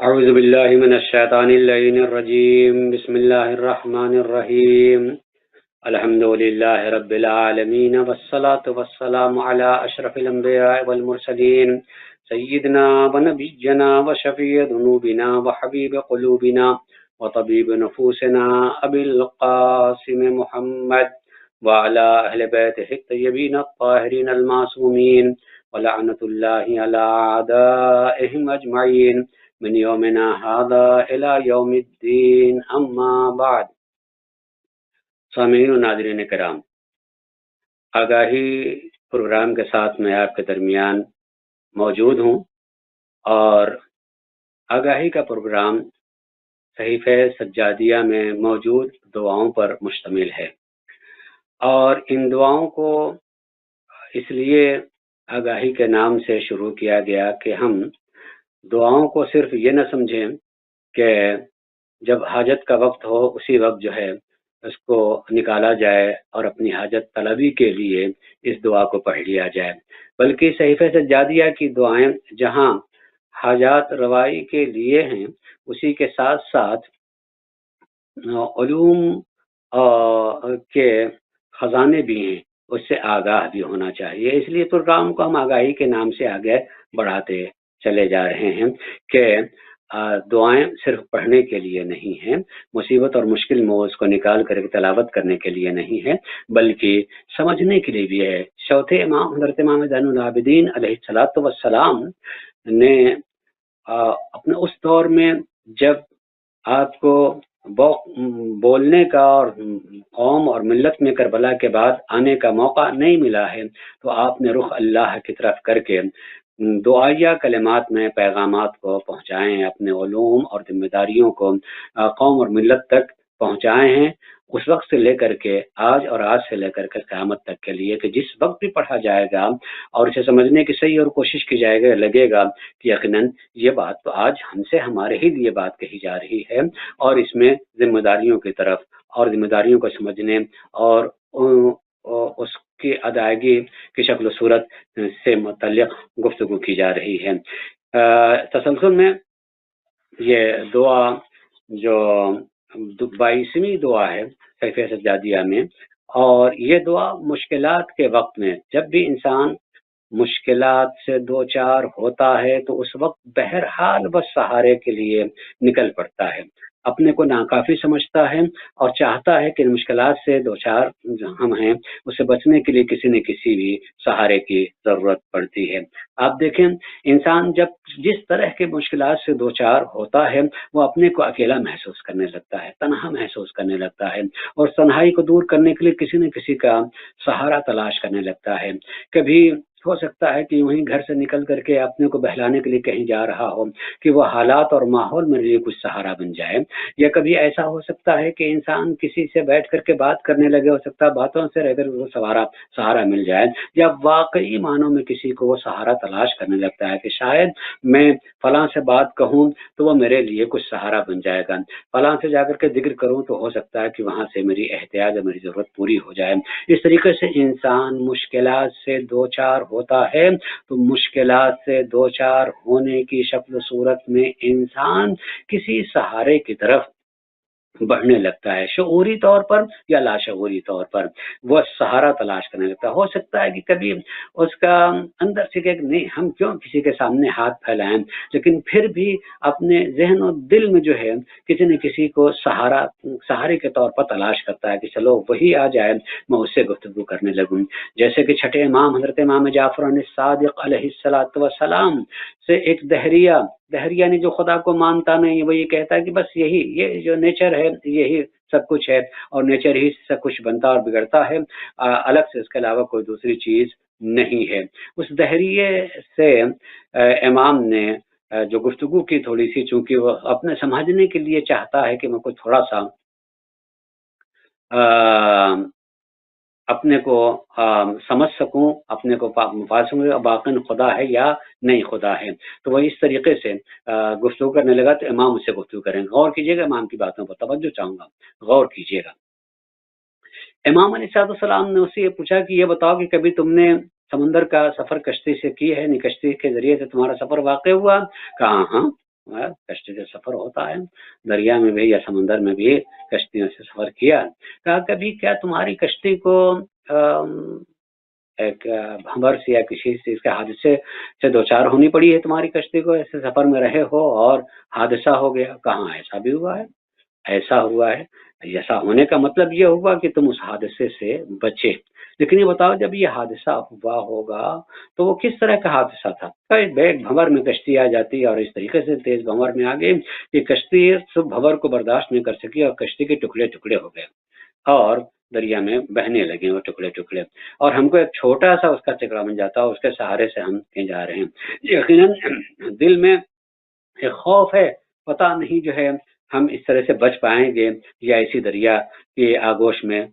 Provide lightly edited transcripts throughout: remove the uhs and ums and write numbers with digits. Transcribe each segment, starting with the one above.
أعوذ بالله من الشيطان اللعين الرجيم بسم الله الرحمن الرحيم الحمد لله رب العالمين والصلاة والسلام على أشرف الأنبياء والمرسلين سيدنا ونبينا وشفيع ذنوبنا وحبيب قلوبنا وطبيب نفوسنا أبي القاسم محمد وعلى أهل بيته الطيبين الطاهرين المعصومين ولعنة الله على أعدائهم أجمعين من یومنا هذا الى یوم الدین اما بعد۔ سامعین و ناظرین کرام، آگاہی پروگرام کے ساتھ میں آپ کے درمیان موجود ہوں، اور آگاہی کا پروگرام صحیفہ سجادیہ میں موجود دعاؤں پر مشتمل ہے، اور ان دعاؤں کو اس لیے آگاہی کے نام سے شروع کیا گیا کہ ہم دعاؤں کو صرف یہ نہ سمجھیں کہ جب حاجت کا وقت ہو اسی وقت جو ہے اس کو نکالا جائے اور اپنی حاجت طلبی کے لیے اس دعا کو پڑھ لیا جائے، بلکہ صحیفہ سجادیہ کی دعائیں جہاں حاجات روائی کے لیے ہیں، اسی کے ساتھ ساتھ علوم کے خزانے بھی ہیں، اس سے آگاہ بھی ہونا چاہیے۔ اس لیے پروگرام کو ہم آگاہی کے نام سے آگے بڑھاتے چلے جا رہے ہیں کہ دعائیں صرف پڑھنے کے لیے نہیں ہیں، مصیبت اور مشکل موضوع کو نکال کر تلاوت کرنے کے لیے نہیں ہے، بلکہ سمجھنے کے لیے بھی ہے۔ چوتھے امام حضرت امام زین العابدین علیہ الصلوۃ والسلام نے اپنے اس دور میں جب آپ کو بولنے کا اور قوم اور ملت میں کربلا کے بعد آنے کا موقع نہیں ملا ہے، تو آپ نے رخ اللہ کی طرف کر کے دعائیہ کلمات میں پیغامات کو پہنچائیں، اپنے علوم اور ذمہ داریوں کو قوم اور ملت تک پہنچائے ہیں، اس وقت سے لے کر کے آج، اور آج سے لے کر کے قیامت تک کے لیے، کہ جس وقت بھی پڑھا جائے گا اور اسے سمجھنے کی صحیح اور کوشش کی جائے گا، لگے گا کہ یقیناً یہ بات تو آج ہم سے ہمارے ہی لیے بات کہی جا رہی ہے، اور اس میں ذمہ داریوں کی طرف اور ذمہ داریوں کو سمجھنے اور اس کی ادائیگی کی شکل و صورت سے متعلق گفتگو کی جا رہی ہے۔ تسلسل میں یہ دعا جو 22ویں دعا ہے صحیفہ سجادیہ میں، اور یہ دعا مشکلات کے وقت میں جب بھی انسان مشکلات سے دو چار ہوتا ہے تو اس وقت بہرحال بس سہارے کے لیے نکل پڑتا ہے، اپنے کو ناکافی سمجھتا ہے اور چاہتا ہے کہ مشکلات سے دو چار ہم ہیں اس سے بچنے کے لیے کسی نہ کسی بھی سہارے کی ضرورت پڑتی ہے۔ آپ دیکھیں، انسان جب جس طرح کے مشکلات سے دو چار ہوتا ہے وہ اپنے کو اکیلا محسوس کرنے لگتا ہے، تنہا محسوس کرنے لگتا ہے، اور تنہائی کو دور کرنے کے لیے کسی نہ کسی کا سہارا تلاش کرنے لگتا ہے۔ کبھی ہو سکتا ہے کہ وہیں گھر سے نکل کر کے اپنے کو بہلانے کے لیے کہیں جا رہا ہو کہ وہ حالات اور ماحول میرے لیے کچھ سہارا بن جائے، یا کبھی ایسا ہو سکتا ہے کہ انسان کسی سے بیٹھ کر کے بات کرنے لگے، ہو سکتا ہے باتوں سے رہ کر وہ سہارا مل جائے، یا واقعی معنوں میں کسی کو وہ سہارا تلاش کرنے لگتا ہے کہ شاید میں فلاں سے بات کہوں تو وہ میرے لیے کچھ سہارا بن جائے گا، فلاں سے جا کر کے ذکر کروں تو ہو سکتا ہے کہ وہاں سے میری احتیاج اور میری ضرورت پوری ہو جائے۔ اس طریقے سے انسان مشکلات سے دو چار ہوتا ہے، تو مشکلات سے دو چار ہونے کی شکل و صورت میں انسان کسی سہارے کی طرف بڑھنے لگتا ہے، شعوری طور پر یا لاشعوری طور پر وہ سہارا تلاش کرنے لگتا ہے۔ ہو سکتا ہے کہ کبھی اس کا اندر سے کہ نہیں، ہم کیوں کسی کے سامنے ہاتھ پھیلائیں، لیکن پھر بھی اپنے ذہن و دل میں جو ہے کسی نہ کسی کو سہارے کے طور پر تلاش کرتا ہے کہ چلو وہی آ جائے، میں اس سے گفتگو کرنے لگوں۔ جیسے کہ چھٹے امام حضرت امام جعفر صادق علیہ الصلوۃ والسلام سے ایک دہریہ یعنی جو خدا کو مانتا نہیں، وہ یہ کہتا ہے کہ بس یہ جو نیچر ہے یہی سب کچھ ہے، اور نیچر ہی سب کچھ بنتا اور بگڑتا ہے، الگ سے اس کے علاوہ کوئی دوسری چیز نہیں ہے۔ اس دہریے سے امام نے جو گفتگو کی تھوڑی سی، چونکہ وہ اپنے سمجھنے کے لیے چاہتا ہے کہ میں کوئی تھوڑا سا اپنے کو سمجھ سکوں، اپنے کو باقی خدا ہے یا نہیں خدا ہے، تو وہ اس طریقے سے گفتگو کرنے لگا۔ تو امام اس سے گفتگو کریں گے، غور کیجیے گا، امام کی باتوں پر توجہ چاہوں گا، غور کیجیے گا۔ امام علیہ السلام نے اس سے یہ پوچھا کہ یہ بتاؤ کہ کبھی تم نے سمندر کا سفر کشتی سے کی ہے، کشتی کے ذریعے سے تمہارا سفر واقع ہوا؟ کہا ہاں۔ کشتی سے سفر ہوتا ہے، دریا میں بھی یا سمندر میں بھی کشتیوں سے سفر کیا۔ کہا کبھی کیا تمہاری کشتی کو ایک بھنور سے یا کسی چیز کے حادثے سے دوچار ہونی پڑی ہے؟ تمہاری کشتی کو ایسے سفر میں رہے ہو اور حادثہ ہو گیا؟ کہاں ایسا بھی ہوا ہے، ایسا ہوا ہے۔ ایسا ہونے کا مطلب یہ ہوا کہ تم اس حادثے سے بچے، لیکن یہ بتاؤ جب یہ حادثہ ہوا ہوگا تو وہ کس طرح کا حادثہ تھا؟ ایک بھنور میں کشتی آ جاتی اور اس طریقے سے تیز بھنور میں آ گئی کہ کشتی سب بھنور کو برداشت نہیں کر سکی اور کشتی کے ٹکڑے ٹکڑے ہو گئے اور دریا میں بہنے لگے وہ ٹکڑے ٹکڑے، اور ہم کو ایک چھوٹا سا اس کا ٹکڑا بن جاتا اور اس کے سہارے سے ہم کہیں جا رہے ہیں۔ یقیناً دل میں ایک خوف ہے، پتہ نہیں جو ہے ہم اس طرح سے بچ پائیں گے یا اسی دریا کی آگوش میں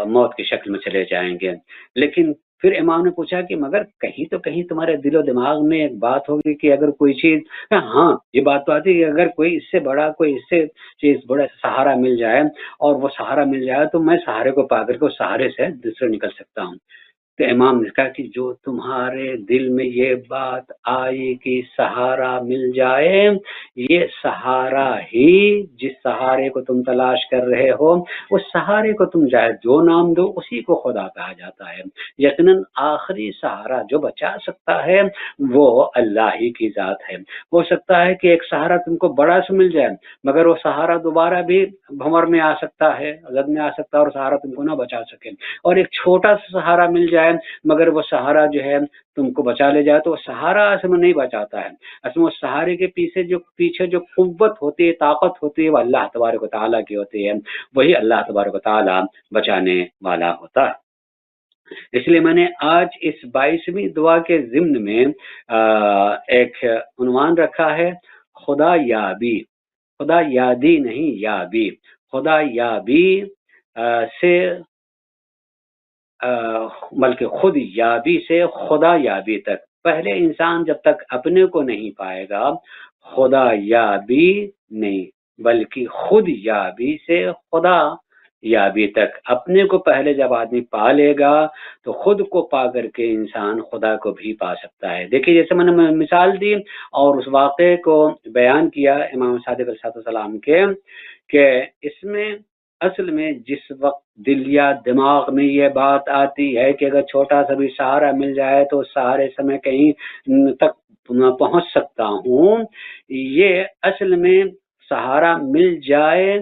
موت کی شکل میں چلے جائیں گے۔ لیکن پھر امام نے پوچھا کہ مگر کہیں تو کہیں تمہارے دل و دماغ میں ایک بات ہوگی کہ اگر کوئی چیز، ہاں یہ بات تو آتی ہے کہ اگر کوئی اس سے بڑا کوئی اس سے چیز بڑا سہارا مل جائے اور وہ سہارا مل جائے تو میں سہارے کو پا کر کے اس سہارے سے دوسرے نکل سکتا ہوں۔ تو امام نے کہا کہ جو تمہارے دل میں یہ بات آئی کہ سہارا مل جائے، یہ سہارا ہی جس سہارے کو تم تلاش کر رہے ہو، اس سہارے کو تم چاہے جو نام دو اسی کو خدا کہا جاتا ہے۔ یقیناً آخری سہارا جو بچا سکتا ہے وہ اللہ ہی کی ذات ہے۔ ہو سکتا ہے کہ ایک سہارا تم کو بڑا سے مل جائے مگر وہ سہارا دوبارہ بھی بھنور میں آ سکتا ہے، زد میں آ سکتا ہے اور سہارا تم کو نہ بچا سکے، اور ایک چھوٹا سا سہارا مل جائے مگر وہ سہارا جو ہے تم کو بچا لے جائے تو وہ سہارا اصل میں نہیں بچاتا ہے۔ اصل میں اس سہارے کے پیچھے جو قوت ہوتی ہے، طاقت ہوتی ہے، وہ اللہ تبارک و تعالیٰ کی ہوتی ہے، وہی اللہ تبارک و تعالیٰ بچانے والا ہوتا ہے۔ اس لیے میں نے آج اس 22ویں دعا کے ضمن میں ایک عنوان رکھا ہے، خدا یابی، خدا یادی نہیں یابی، خدا یابی سے بلکہ خود یابی سے خدا یابی تک۔ پہلے انسان جب تک اپنے کو نہیں پائے گا خدا یابی نہیں، بلکہ خود یابی سے خدا یابی تک۔ اپنے کو پہلے جب آدمی پا لے گا تو خود کو پا کر کے انسان خدا کو بھی پا سکتا ہے۔ دیکھیے جیسے میں نے مثال دی اور اس واقعے کو بیان کیا امام صادق علیہ السلام کے، کہ اس میں اصل میں جس وقت دل یا دماغ میں یہ بات آتی ہے کہ اگر چھوٹا سا بھی سہارا مل جائے تو اس سہارے سے میں کہیں تک پہنچ سکتا ہوں، یہ اصل میں سہارا مل جائے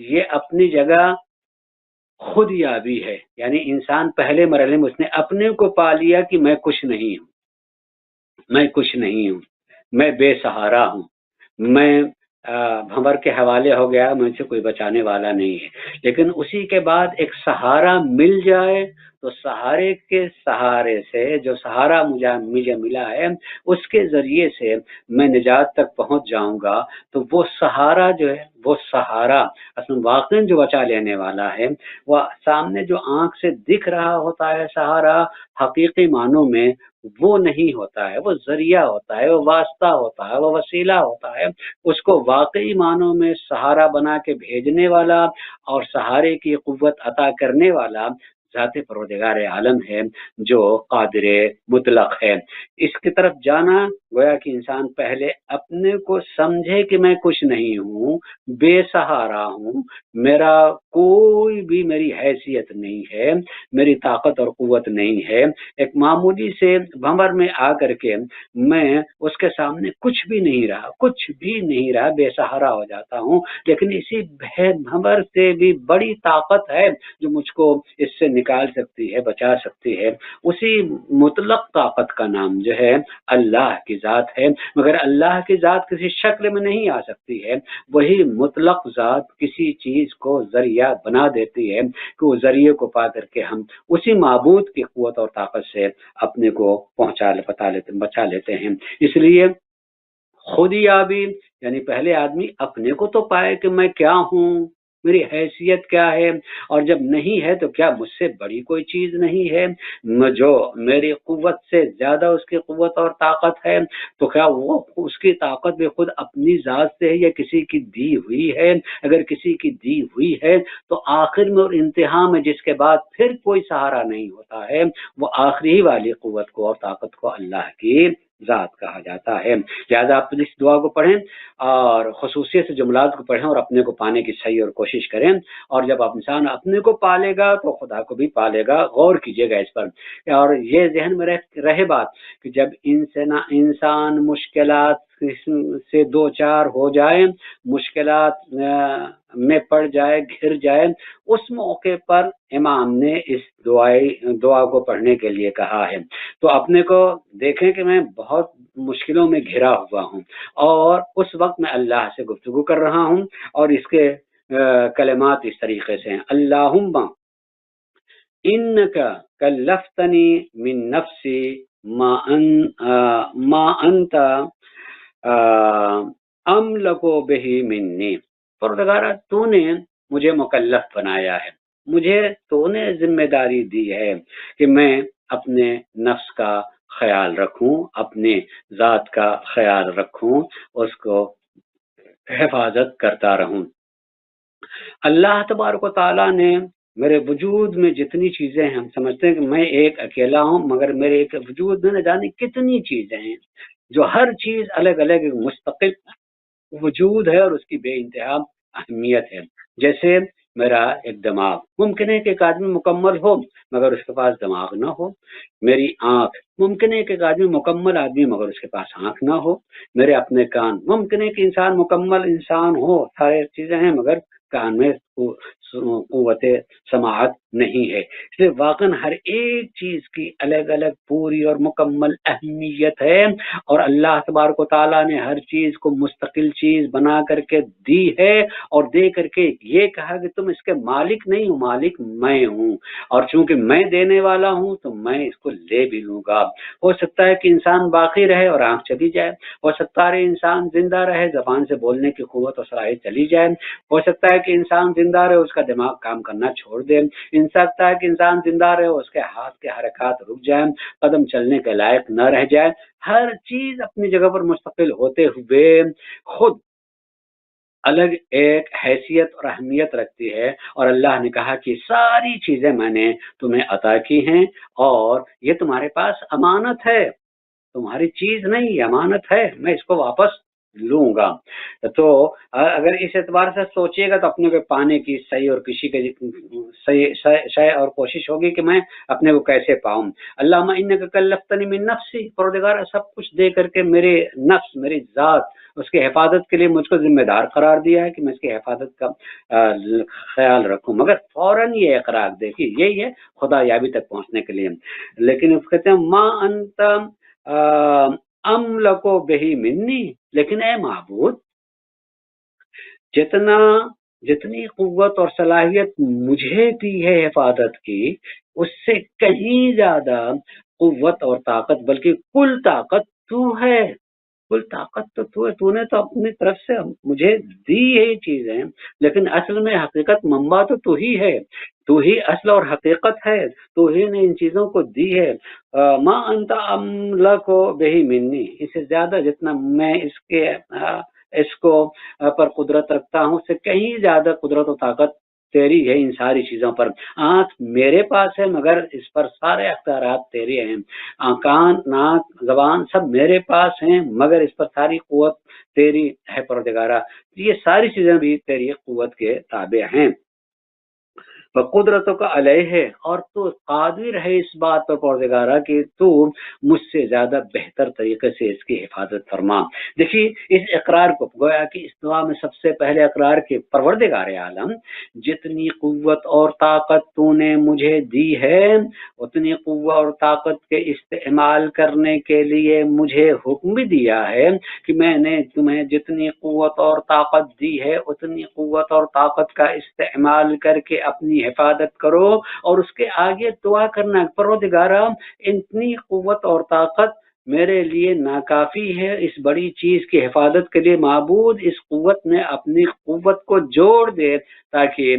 یہ اپنی جگہ خود یابی ہے، یعنی انسان پہلے مرحلے میں اس نے اپنے کو پا لیا کہ میں کچھ نہیں ہوں، میں کچھ نہیں ہوں، میں بے سہارا ہوں، میں بھنور کے حوالے ہو گیا، مجھ سے کوئی بچانے والا نہیں ہے۔ لیکن اسی کے بعد ایک سہارا مل جائے تو سہارے کے سہارے سے جو سہارا مجھے ملا ہے اس کے ذریعے سے میں نجات تک پہنچ جاؤں گا، تو وہ سہارا جو ہے، وہ سہارا اصل واقعی جو بچا لینے والا ہے، وہ سامنے جو آنکھ سے دکھ رہا ہوتا ہے سہارا، حقیقی معنوں میں وہ نہیں ہوتا ہے، وہ ذریعہ ہوتا ہے، وہ واسطہ ہوتا ہے، وہ وسیلہ ہوتا ہے۔ اس کو واقعی معنوں میں سہارا بنا کے بھیجنے والا اور سہارے کی قوت عطا کرنے والا ذات پروردگار عالم ہے جو قادر مطلق ہے۔ اس کی طرف جانا گویا کہ انسان پہلے اپنے کو سمجھے کہ میں کچھ نہیں ہوں، بے سہارا ہوں، میرا کوئی بھی میری حیثیت نہیں ہے، میری طاقت اور قوت نہیں ہے، ایک معمولی سے بھنور میں آ کر کے میں اس کے سامنے کچھ بھی نہیں رہا، کچھ بھی نہیں رہا، بے سہارا ہو جاتا ہوں۔ لیکن اسی بھنور سے بھی بڑی طاقت ہے جو مجھ کو اس سے نکال سکتی ہے، بچا سکتی ہے۔ اسی مطلق طاقت کا نام جو ہے اللہ کی ذات ہے، مگر اللہ کی ذات کسی شکل میں نہیں آ سکتی ہے، وہی مطلق ذات کسی چیز کو ذریعہ بنا دیتی ہے کہ وہ ذریعے کو پا کر کے ہم اسی معبود کی قوت اور طاقت سے اپنے کو بچا لیتے ہیں۔ اس لیے خود یابی یعنی پہلے آدمی اپنے کو تو پائے کہ میں کیا ہوں، میری حیثیت کیا ہے، اور جب نہیں ہے تو کیا مجھ سے بڑی کوئی چیز نہیں ہے، جو میری قوت سے زیادہ اس کی قوت اور طاقت ہے، تو کیا وہ اس کی طاقت بھی خود اپنی ذات سے ہے یا کسی کی دی ہوئی ہے؟ اگر کسی کی دی ہوئی ہے تو آخر میں اور انتہا میں جس کے بعد پھر کوئی سہارا نہیں ہوتا ہے، وہ آخری والی قوت کو اور طاقت کو اللہ کی ذات کہا جاتا ہے۔ لہٰذا آپ اس دعا کو پڑھیں اور خصوصیت سے جملات کو پڑھیں اور اپنے کو پانے کی صحیح اور کوشش کریں، اور جب انسان اپنے کو پالے گا تو خدا کو بھی پالے گا۔ غور کیجیے گا اس پر، اور یہ ذہن میں رہے بات کہ جب انسان مشکلات سے دو چار ہو جائے، مشکلات میں پڑ جائے، گھر جائے، اس موقع پر امام نے اس دعا کو پڑھنے کے لیے کہا ہے۔ تو اپنے کو دیکھیں کہ میں بہت مشکلوں میں گھرا ہوا ہوں، اور اس وقت میں اللہ سے گفتگو کر رہا ہوں، اور اس کے کلمات اس طریقے سے ہیں: اللہم انکا کلفتنی من نفسی ما انت املکو بہی منی۔ پروردگارہ، تو نے مجھے مکلف بنایا ہے، مجھے تو نے ذمہ داری دی ہے کہ میں اپنے نفس کا خیال رکھوں، اپنے ذات کا خیال رکھوں، اس کو حفاظت کرتا رہوں۔ اللہ تبارک و تعالیٰ نے میرے وجود میں جتنی چیزیں ہیں، ہم سمجھتے ہیں کہ میں ایک اکیلا ہوں، مگر میرے ایک وجود میں نہ جانے کتنی چیزیں ہیں، جو ہر چیز الگ الگ ایک مستقل وجود ہے، اور اس کی بے انتہا اہمیت ہے۔ جیسے میرا ایک دماغ، ممکن ہے کہ ایک آدمی مکمل ہو مگر اس کے پاس دماغ نہ ہو۔ میری آنکھ، ممکن ہے کہ ایک آدمی مکمل آدمی مگر اس کے پاس آنکھ نہ ہو۔ میرے اپنے کان، ممکن ہے کہ انسان مکمل انسان ہو، سارے چیزیں ہیں، مگر کان میں قوت سماعت نہیں ہے۔ اس لیے واقعاً ہر ایک چیز کی الگ الگ پوری اور مکمل اہمیت ہے، اور اللہ تبارک و تعالیٰ نے ہر چیز کو مستقل چیز بنا کر کے دی ہے، اور دے کر کے یہ کہا کہ تم اس کے مالک نہیں ہو، مالک میں ہوں، اور چونکہ میں دینے والا ہوں تو میں اس کو لے بھی لوں گا۔ ہو سکتا ہے کہ انسان باقی رہے اور آنکھ چلی جائے، ہو سکتا ہے انسان زندہ رہے، زبان سے بولنے کی قوت اور صلاحیت چلی جائے، ہو سکتا ہے کہ انسان زندہ رہے، اس کا دماغ کام کرنا چھوڑ دے، ان سکتا ہے کہ انسان زندہ رہے، اس کے ہاتھ کے حرکات رک جائیں، قدم چلنے کے لائق نہ رہ جائے۔ ہر چیز اپنی جگہ پر مستقل ہوتے ہوئے خود الگ ایک حیثیت اور اہمیت رکھتی ہے، اور اللہ نے کہا کہ ساری چیزیں میں نے تمہیں عطا کی ہیں، اور یہ تمہارے پاس امانت ہے، تمہاری چیز نہیں، امانت ہے، میں اس کو واپس لوں گا۔ تو اگر اس اعتبار سے سوچیے گا تو اپنے کو پانے کی صحیح اور کسی کے صحیح شے اور کوشش ہوگی کہ میں اپنے کو کیسے پاؤں۔ اللہم انک کلفتنی من نفسی، پروردگار سب کچھ دے کر کے میرے نفس، میری ذات، اس کی حفاظت کے لیے مجھ کو ذمہ دار قرار دیا ہے کہ میں اس کی حفاظت کا خیال رکھوں، مگر فوراً یہ اقرار دیکھیے، یہی ہے خدا یابی تک پہنچنے کے لیے۔ لیکن اس کہتے ہیں ما انت املکو بہی منی، لیکن اے معبود، جتنی قوت اور صلاحیت مجھے دی ہے حفاظت کی، اس سے کہیں زیادہ قوت اور طاقت، بلکہ کل طاقت تو ہے، کل طاقت تو ہے، تو نے تو اپنی طرف سے مجھے دی ہے یہ چیزیں، لیکن اصل میں حقیقت منبع تو ہی ہے، تو ہی اصل اور حقیقت ہے، تو ہی نے ان چیزوں کو دی ہے۔ ما انت املکو بہی منی، اس سے زیادہ جتنا میں اس کو پر قدرت رکھتا ہوں، اس سے کہیں زیادہ قدرت و طاقت تیری ہے ان ساری چیزوں پر۔ آنکھ میرے پاس ہے مگر اس پر سارے اختیارات تیرے ہیں، کان، ناک، زبان سب میرے پاس ہیں مگر اس پر ساری قوت تیری ہے پروردگارہ، یہ ساری چیزیں بھی تیری قوت کے تابع ہیں۔ قدرتوں کا علیہ ہے، اور تو قادر ہے اس بات پر پروردگارہ کہ تو مجھ سے زیادہ بہتر طریقے سے اس کی حفاظت فرما۔ دیکھیے اس اقرار کو، گویا کہ اس دعا میں سب سے پہلے اقرار کے پروردگار عالم، جتنی قوت اور طاقت تو نے مجھے دی ہے، اتنی قوت اور طاقت کے استعمال کرنے کے لیے مجھے حکم بھی دیا ہے کہ میں نے تمہیں جتنی قوت اور طاقت دی ہے، اتنی قوت اور طاقت کا استعمال کر کے اپنی حفاظت کرو، اور اس کے آگے دعا کرنا، پروردگارہ اتنی قوت اور طاقت میرے لیے ناکافی ہے اس بڑی چیز کی حفاظت کے لیے، معبود اس قوت میں اپنی قوت کو جوڑ دے تاکہ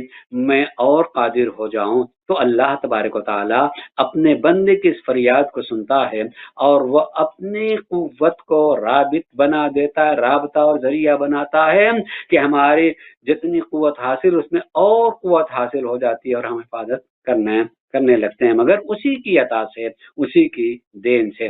میں اور قادر ہو جاؤں۔ تو اللہ تبارک و تعالی اپنے بندے کی اس فریاد کو سنتا ہے، اور وہ اپنی قوت کو رابط بنا دیتا ہے، رابطہ اور ذریعہ بناتا ہے کہ ہماری جتنی قوت حاصل اس میں اور قوت حاصل ہو جاتی ہے، اور ہم حفاظت کرنے لگتے ہیں، مگر اسی کی عطا سے، اسی کی دین سے۔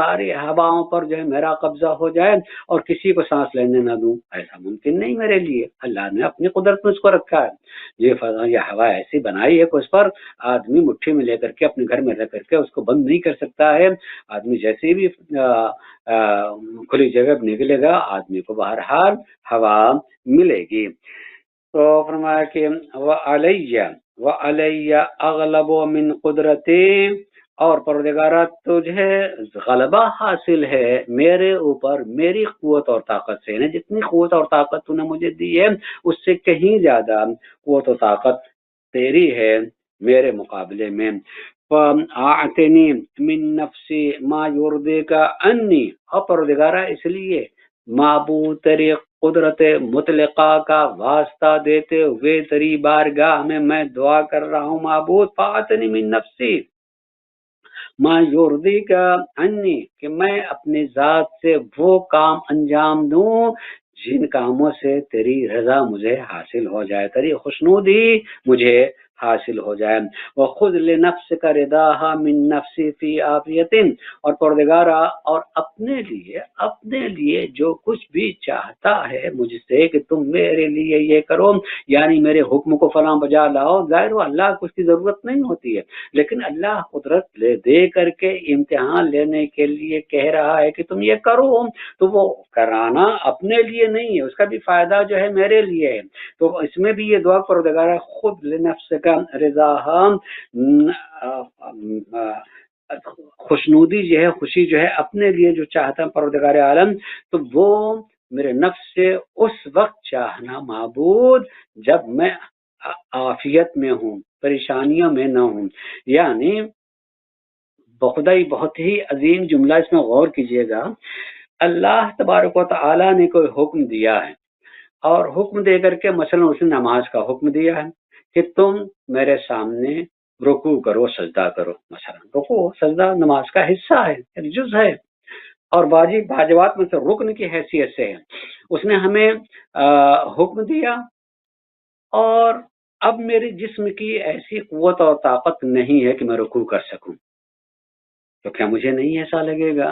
ساری ہواؤں پر جو ہے میرا قبضہ ہو جائے اور کسی کو سانس لینے نہ دوں، ایسا ممکن نہیں میرے لیے۔ اللہ نے اپنی قدرت میں اس کو رکھا ہے، یہ ہوا ایسی بنائی ہے کہ اس پر آدمی مٹھی میں لے کر کے اپنے گھر میں رہ کر کے اس کو بند نہیں کر سکتا ہے۔ آدمی جیسے بھی کھلی جگہ پہ نکلے گا آدمی کو بہرحال ہوا ملے گی۔ تو فرمایا کہ وَعَلَيَّ أَغْلَبُ مِنْ قُدْرَتِي، اور پروردگارہ تجھے غلبہ حاصل ہے میرے اوپر میری قوت اور طاقت سے، یعنی جتنی قوت اور طاقت تو نے مجھے دی ہے اس سے کہیں زیادہ قوت و طاقت تیری ہے میرے مقابلے میں۔ فَأَعْتِنِي مِن نَفْسِي مَا يُرْضِيكَ عَنِّي، اور پروردگارہ اس لیے معبود تیری قدرت مطلقہ کا واسطہ دیتے ہوئے تیری بارگاہ میں دعا کر رہا ہوں معبود، فَأَعْتِنِي مِن نَفْسِي ما یرضیک عنی، کہ میں اپنی ذات سے وہ کام انجام دوں جن کاموں سے تیری رضا مجھے حاصل ہو جائے، تیری خوشنودی مجھے حاصل ہو جائے۔ وخذ لنفسک رضاها من نفسی فی عافیت، اور پروردگارہ اور اپنے لیے جو کچھ بھی چاہتا ہے مجھ سے کہ تم میرے لیے یہ کرو، یعنی میرے حکم کو فلاں بجا لاؤ، ظاہر ہو اللہ کو اس کی ضرورت نہیں ہوتی ہے، لیکن اللہ قدرت لے دے کر کے امتحان لینے کے لیے کہہ رہا ہے کہ تم یہ کرو، تو وہ کرانا اپنے لیے نہیں ہے، اس کا بھی فائدہ جو ہے میرے لیے ہے۔ تو اس میں بھی یہ دعا پروردگارہ خود لنفس کا رضا، خوشنودی جو ہے خوشی جو ہے اپنے لیے جو چاہتا ہے پروردگار عالم، تو وہ میرے نفس سے اس وقت چاہنا معبود جب میں عافیت میں ہوں، پریشانیوں میں نہ ہوں۔ یعنی بخدائی بہت ہی عظیم جملہ، اس میں غور کیجئے گا۔ اللہ تبارک و تعالی نے کوئی حکم دیا ہے، اور حکم دے کر کے مثلا اس نے نماز کا حکم دیا ہے کہ تم میرے سامنے رکوع کرو، سجدہ کرو، مثلا رکوع سجدہ نماز کا حصہ ہے، ایک جز ہے، اور واجبات میں سے رکن کی حیثیت سے ہے۔ اس نے ہمیں حکم دیا، اور اب میرے جسم کی ایسی قوت اور طاقت نہیں ہے کہ میں رکوع کر سکوں، تو کیا مجھے نہیں ایسا لگے گا؟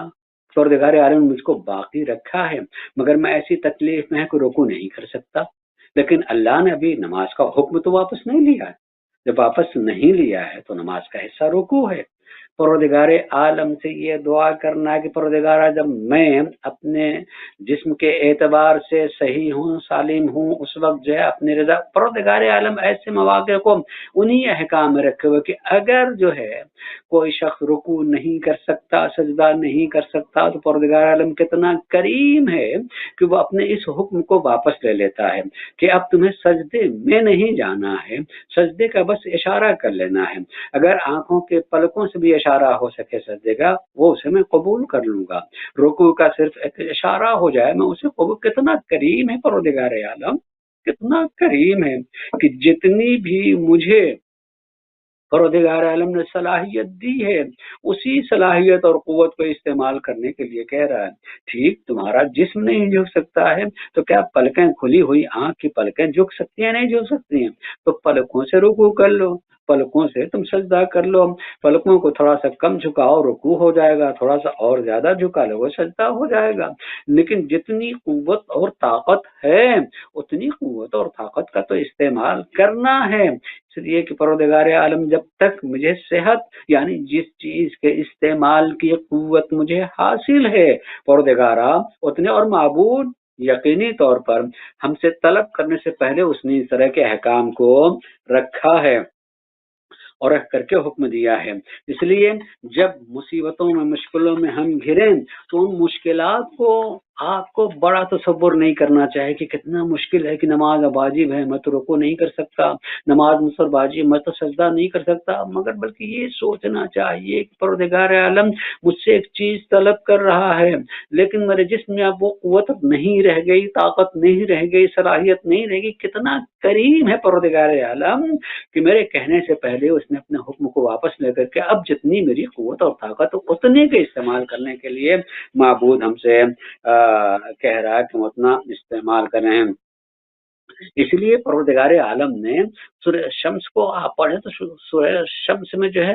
پروردگار عالم نے مجھ کو باقی رکھا ہے، مگر میں ایسی تکلیف میں ہے کہ رکوع نہیں کر سکتا، لیکن اللہ نے ابھی نماز کا حکم تو واپس نہیں لیا ہے، جب واپس نہیں لیا ہے تو نماز کا حصہ رکوع ہے۔ پروردگار عالم سے یہ دعا کرنا ہے کہ پروردگارہ جب میں اپنے جسم کے اعتبار سے صحیح ہوں، سالم ہوں، اس وقت جو ہے اپنی رضا، پروردگار عالم ایسے مواقع کو انہی احکام میں رکھے ہوئے کہ اگر جو ہے کوئی شخص رکوع نہیں کر سکتا، سجدہ نہیں کر سکتا، تو پروردگار عالم کتنا کریم ہے کہ وہ اپنے اس حکم کو واپس لے لیتا ہے کہ اب تمہیں سجدے میں نہیں جانا ہے، سجدے کا بس اشارہ کر لینا ہے، اگر آنکھوں کے پلکوں سے بھی اشارہ ہو سکے سجدے کا، وہ اسے میں قبول کر لوں گا، رکوع کا صرف ایک اشارہ ہو جائے میں اسے قبول۔ کتنا کریم ہے پروردگار عالم، کتنا کریم ہے کہ جتنی بھی مجھے پروردگار عالم نے صلاحیت دی ہے، اسی صلاحیت اور قوت کو استعمال کرنے کے لیے کہہ رہا ہے۔ ٹھیک تمہارا جسم نہیں جھک سکتا ہے، تو کیا پلکیں کھلی ہوئی آنکھ کی پلکیں جھک سکتی ہیں؟ نہیں جھک سکتی ہیں، تو پلکوں سے رکوع کر لو، پلکوں سے تم سجدہ کر لو، پلکوں کو تھوڑا سا کم جھکاؤ رکوع ہو جائے گا، تھوڑا سا اور زیادہ جھکا لو وہ سجدہ ہو جائے گا۔ لیکن جتنی قوت اور طاقت ہے اتنی قوت اور طاقت کا تو استعمال کرنا ہے، اس لیے کہ پروردگار عالم جب تک مجھے صحت، یعنی جس چیز کے استعمال کی قوت مجھے حاصل ہے پروردگارہ اتنے، اور معبود یقینی طور پر ہم سے طلب کرنے سے پہلے اس نے اس طرح کے احکام کو رکھا ہے اور رکھ کر کے حکم دیا ہے۔ اس لیے جب مصیبتوں میں مشکلوں میں ہم گھریں تو ان مشکلات کو آپ کو بڑا تصور نہیں کرنا چاہیے کہ کتنا مشکل ہے کہ نماز واجب ہے میں تو رکوع نہیں کر سکتا، نماز مصر واجب میں تو سجدہ نہیں کر سکتا، مگر بلکہ یہ سوچنا چاہیے کہ پروردگار عالم مجھ سے ایک چیز طلب کر رہا ہے، لیکن میرے جسم میں اب وہ قوت نہیں رہ گئی، طاقت نہیں رہ گئی، صلاحیت نہیں رہ گئی۔ کتنا کریم ہے پروردگار عالم کہ میرے کہنے سے پہلے اس نے اپنے حکم کو واپس لے کر کے اب جتنی میری قوت اور طاقت اتنے کے استعمال کرنے کے لیے معبود ہم سے کہہ رہا ہے کہ ہم اتنا استعمال کریں۔ اس لیے پروردگار عالم نے سورہ شمس کو آپ پڑھیں تو سورہ شمس میں جو ہے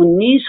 19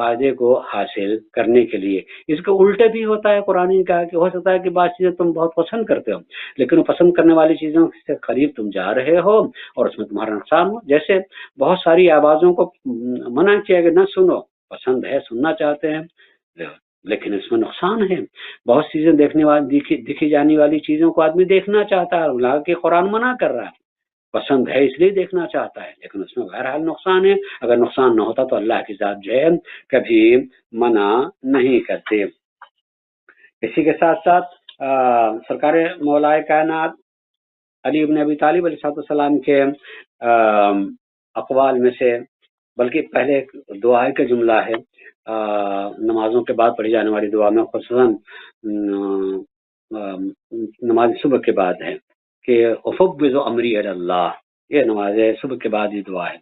فائدے کو حاصل کرنے کے لیے. اس کے الٹے بھی ہوتا ہے. قرآن نے کہا کہ ہو سکتا ہے کہ بعض چیزیں تم بہت پسند کرتے ہو، لیکن وہ پسند کرنے والی چیزوں سے قریب تم جا رہے ہو اور اس میں تمہارا نقصان ہو. جیسے بہت ساری آوازوں کو منع کیا کہ نہ سنو، پسند ہے، سننا چاہتے ہیں، لیکن اس میں نقصان ہے. بہت چیزیں دیکھنے والی دکھی جانے والی چیزوں کو آدمی دیکھنا چاہتا ہے، اللہ کے قرآن منع کر رہا ہے. پسند ہے اس لیے دیکھنا چاہتا ہے، لیکن اس میں بہرحال نقصان ہے. اگر نقصان نہ ہوتا تو اللہ کی ذات جو ہے کبھی منع نہیں کرتے. اسی کے ساتھ ساتھ سرکار مولا کائنات علی بن ابی طالب علیہ السلام کے اقوال میں سے، بلکہ پہلے ایک دعا کا جملہ ہے نمازوں کے بعد پڑھی جانے والی دعا میں، خصوصاً نماز صبح کے بعد ہے کہ افوض امری الی اللہ. یہ نماز صبح کے بعد یہ دعا ہے،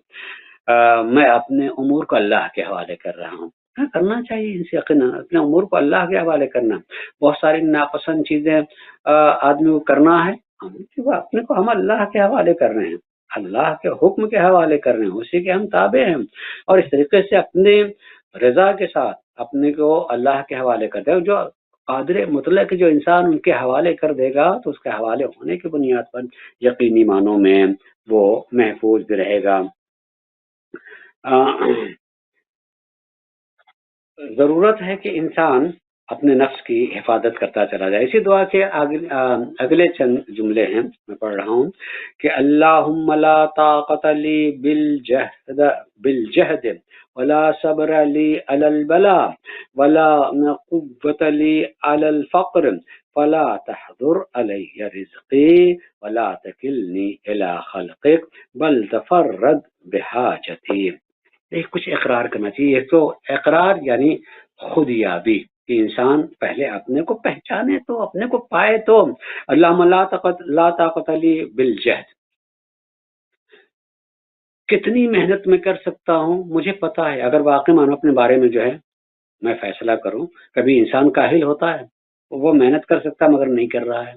میں اپنے امور کو اللہ کے حوالے کر رہا ہوں. کرنا چاہیے ان سے یقیناً اپنے امور کو اللہ کے حوالے کرنا. بہت ساری ناپسند چیزیں آدمی کو کرنا ہے، اپنے کو ہم اللہ کے حوالے کر رہے ہیں، اللہ کے حکم کے حوالے کر رہے ہیں، اسی کے ہم تابع ہیں، اور اس طریقے سے اپنے رضا کے ساتھ اپنے کو اللہ کے حوالے کرتے ہیں. جو قادر مطلق جو انسان ان کے حوالے کر دے گا تو اس کے حوالے ہونے کی بنیاد پر یقینی معنوں میں وہ محفوظ بھی رہے گا. ضرورت ہے کہ انسان اپنے نفس کی حفاظت کرتا چلا جائے. اسی دعا کے اگلے چند جملے ہیں، میں پڑھ رہا ہوں کہ اللہم لا طاقت لی بالجہد ولا صبر لی علی البلاء ولا قوت لی علی الفقر فلا تحضر علی رزقی ولا تکلنی الی خلقک بل تفرد بحاجتی. کچھ اقرار کرنا چاہیے. ایک تو اقرار یعنی خود یابی، کہ انسان پہلے اپنے کو پہچانے تو اپنے کو پائے تو. اللہم لا طاقت لی بالجہد، کتنی محنت میں کر سکتا ہوں مجھے پتا ہے. اگر واقعی مانو اپنے بارے میں جو ہے میں فیصلہ کروں، کبھی انسان کاہل ہوتا ہے، وہ محنت کر سکتا مگر نہیں کر رہا ہے،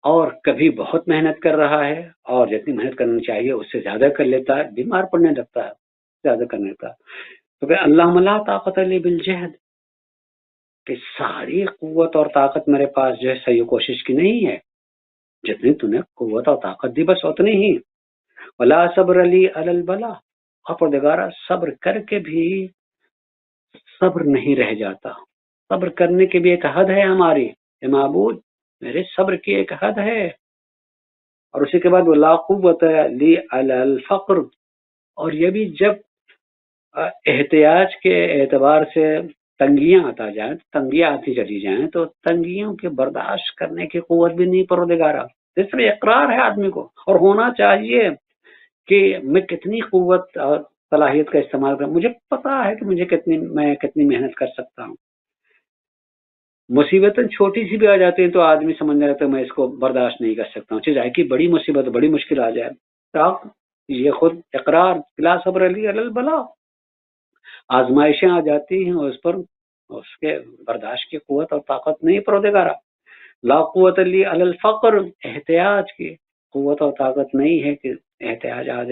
اور کبھی بہت محنت کر رہا ہے اور جتنی محنت کرنی چاہیے اس سے زیادہ کر لیتا ہے، بیمار پڑنے لگتا ہے زیادہ کرنے کا. تو کہ اللہم لا طاقت لی بالجہد، کہ ساری قوت اور طاقت میرے پاس جو ہے صحیح کوشش کی نہیں ہے، جتنی تو نے قوت اور طاقت دی بس اتنی ہی. ولا صبر لی علی البلاء، اور پروردگارا صبر کر کے بھی صبر نہیں رہ جاتا. صبر کرنے کی بھی ایک حد ہے ہماری، اے معبود میرے صبر کی ایک حد ہے. اور اسی کے بعد ولا قوت لی علی الفقر، اور یہ بھی جب احتیاج کے اعتبار سے تنگیاں آتی چلی جائیں تو تنگیوں کے برداشت کرنے کی قوت بھی نہیں پروردگارا. اس میں اقرار ہے آدمی کو، اور ہونا چاہیے کہ میں کتنی قوت اور صلاحیت کا استعمال کروں، مجھے پتا ہے کہ میں کتنی محنت کر سکتا ہوں. مصیبتیں چھوٹی سی بھی آ جاتی ہیں تو آدمی سمجھنے لگتا ہے میں اس کو برداشت نہیں کر سکتا ہوں، چاہے کہ بڑی مصیبت بڑی مشکل آ جائے. تو یہ خود اقرار لا صبر علی البلاء، آزمائشیں آ جاتی ہیں اس پر اس کے برداشت کی قوت اور طاقت نہیں پروردگارا. لا قوت لی علی الفقر، احتیاج کی قوت اور طاقت نہیں ہے کہ احتیاج آ جائے.